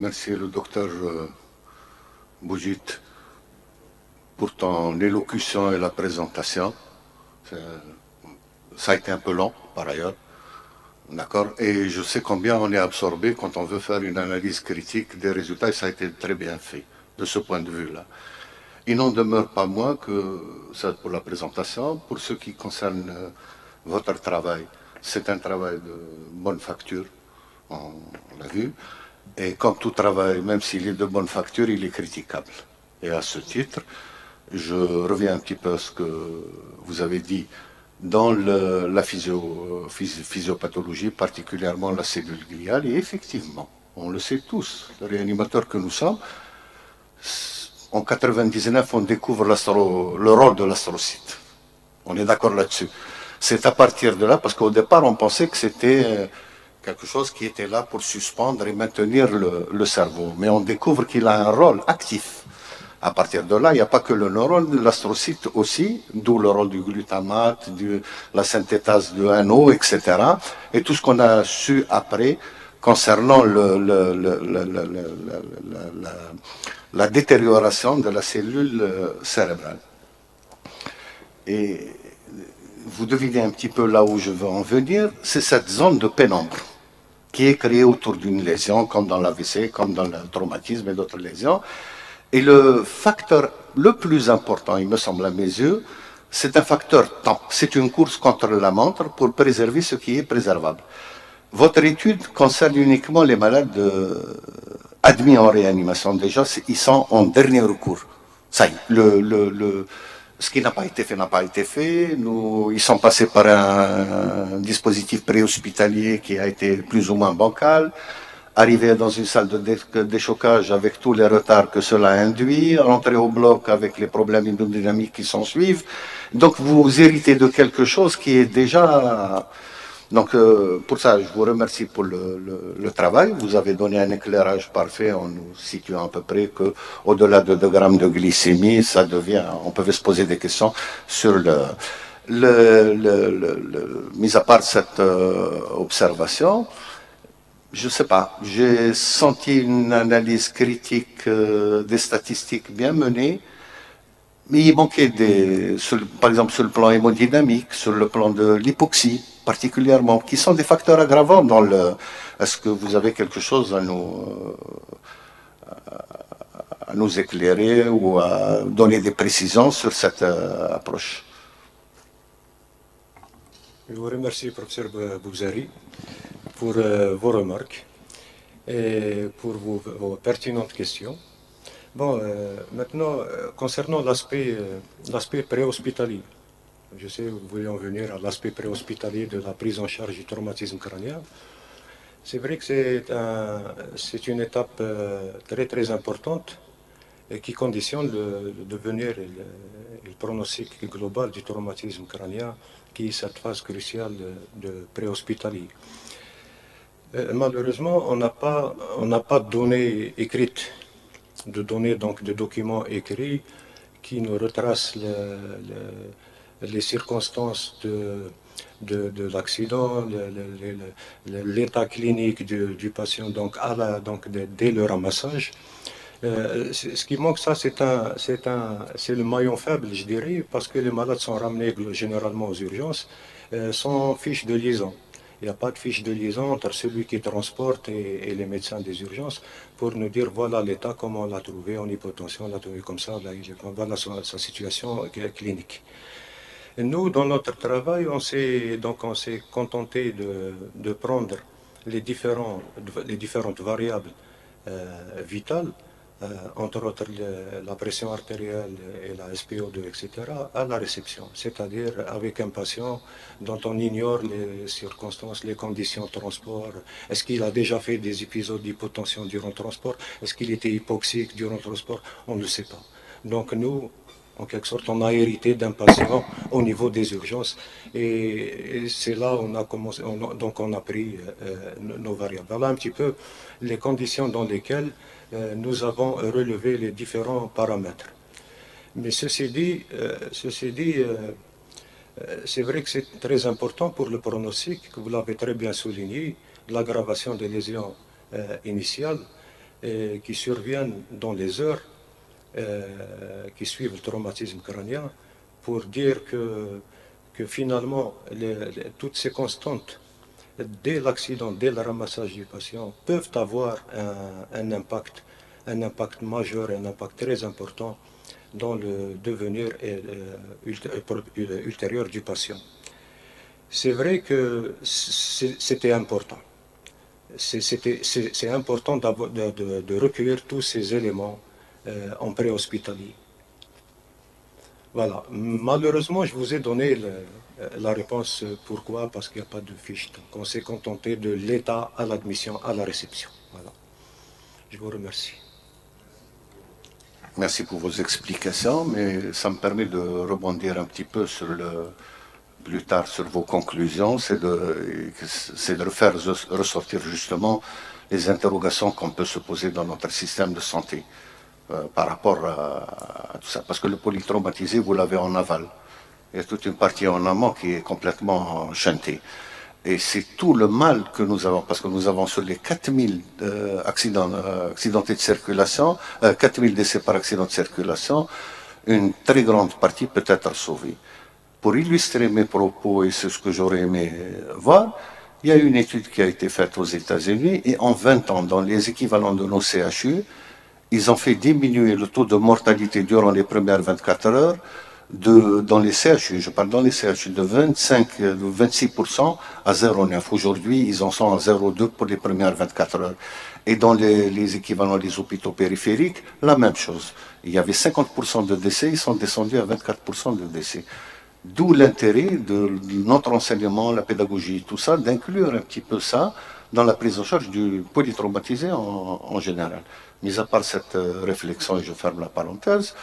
Merci le docteur Bougit pour ton élocution et la présentation. Ça a été un peu long par ailleurs, d'accord. Et je sais combien on est absorbé quand on veut faire une analyse critique des résultats et ça a été très bien fait de ce point de vue-là. Il n'en demeure pas moins que ça pour la présentation, pour ce qui concerne votre travail, c'est un travail de bonne facture, on l'a vu. Et comme tout travail, même s'il est de bonne facture, il est critiquable. Et à ce titre, je reviens un petit peu à ce que vous avez dit dans la physiopathologie, particulièrement la cellule gliale. Et effectivement, on le sait tous, les réanimateurs que nous sommes, en 99, on découvre le rôle de l'astrocyte. On est d'accord là-dessus. C'est à partir de là, parce qu'au départ, on pensait que c'était quelque chose qui était là pour suspendre et maintenir le cerveau. Mais on découvre qu'il a un rôle actif. À partir de là, il n'y a pas que le neurone, l'astrocyte aussi, d'où le rôle du glutamate, la synthétase de NO, etc. Et tout ce qu'on a su après concernant la détérioration de la cellule cérébrale. Et vous devinez un petit peu là où je veux en venir, c'est cette zone de pénombre qui est créée autour d'une lésion, comme dans l'AVC, comme dans le traumatisme et d'autres lésions. Et le facteur le plus important, il me semble à mes yeux, c'est un facteur temps. C'est une course contre la montre pour préserver ce qui est préservable. Votre étude concerne uniquement les malades admis en réanimation. Déjà, ils sont en dernier recours. Ça y est, ce qui n'a pas été fait n'a pas été fait. Ils sont passés par un dispositif préhospitalier qui a été plus ou moins bancal. Arriver dans une salle de déchocage avec tous les retards que cela induit, rentrer au bloc avec les problèmes hydrodynamiques qui s'en suivent. Donc vous héritez de quelque chose qui est déjà... Donc pour ça, je vous remercie pour le travail. Vous avez donné un éclairage parfait en nous situant à peu près qu'au-delà de 2 grammes de glycémie, ça devient... On peut se poser des questions sur mis à part cette observation, je ne sais pas, j'ai senti une analyse critique des statistiques bien menée, mais il manquait par exemple sur le plan hémodynamique, sur le plan de l'hypoxie particulièrement, qui sont des facteurs aggravants dans le... Est-ce que vous avez quelque chose à nous éclairer ou à donner des précisions sur cette approche? Je vous remercie, professeur Bouzari, pour vos remarques et pour vos pertinentes questions. Bon, maintenant, concernant l'aspect préhospitalier, je sais que vous voulez en venir à l'aspect préhospitalier de la prise en charge du traumatisme crânien. C'est vrai que c'est une étape très très importante et qui conditionne le devenir et le pronostic global du traumatisme crânien, qui est cette phase cruciale de préhospitalier. Malheureusement, on n'a pas de données écrites, de documents écrits qui nous retracent les circonstances de l'accident, l'état clinique du patient dès le ramassage. Ce qui manque, ça, c'est le maillon faible, je dirais, parce que les malades sont ramenés généralement aux urgences sans fiche de liaison. Il n'y a pas de fiche de liaison entre celui qui transporte et les médecins des urgences pour nous dire voilà l'état, comment on l'a trouvé en hypotension, on l'a trouvé comme ça, voilà sa situation clinique. Et nous, dans notre travail, on s'est contenté de prendre les différentes variables vitales, entre autres la pression artérielle et la SpO2, etc., à la réception, c'est-à-dire avec un patient dont on ignore les circonstances, les conditions de transport. Est-ce qu'il a déjà fait des épisodes d'hypotension durant le transport? Est-ce qu'il était hypoxique durant le transport? On ne le sait pas. Donc nous, en quelque sorte, on a hérité d'un patient au niveau des urgences et c'est là où on a commencé, donc on a pris nos variables. Voilà un petit peu les conditions dans lesquelles nous avons relevé les différents paramètres. Mais ceci dit, c'est vrai que c'est très important pour le pronostic, que vous l'avez très bien souligné, l'aggravation des lésions initiales. qui surviennent dans les heures qui suivent le traumatisme crânien, pour dire que finalement, toutes ces constantes, dès l'accident, dès le ramassage du patient, peuvent avoir un impact majeur, un impact très important dans le devenir ultérieur du patient. C'est vrai que c'était important. C'est important de recueillir tous ces éléments en préhospitalier. Voilà. Malheureusement, je vous ai donné la réponse. Pourquoi? Parce qu'il n'y a pas de fiche. Donc, on s'est contenté de l'état à l'admission, à la réception. Voilà. Je vous remercie. Merci pour vos explications, mais ça me permet de rebondir un petit peu plus tard sur vos conclusions, c'est de faire ressortir justement les interrogations qu'on peut se poser dans notre système de santé par rapport à tout ça. Parce que le polytraumatisé, vous l'avez en aval. Il y a toute une partie en amont qui est complètement chantée. Et c'est tout le mal que nous avons, parce que nous avons sur les 4000 accidentés de circulation, 4000 décès par accident de circulation, une très grande partie peut être sauvée. Pour illustrer mes propos, et c'est ce que j'aurais aimé voir, il y a une étude qui a été faite aux États-Unis, et en 20 ans, dans les équivalents de nos CHU, ils ont fait diminuer le taux de mortalité durant les premières 24 heures dans les CHU, je parle dans les CHU, de 26% à 0,9. Aujourd'hui, ils en sont à 0,2 pour les premières 24 heures. Et dans les équivalents des hôpitaux périphériques, la même chose. Il y avait 50% de décès, ils sont descendus à 24% de décès. D'où l'intérêt de notre enseignement, la pédagogie, tout ça, d'inclure un petit peu ça dans la prise en charge du polytraumatisé en général. Mis à part cette réflexion, et je ferme la parenthèse,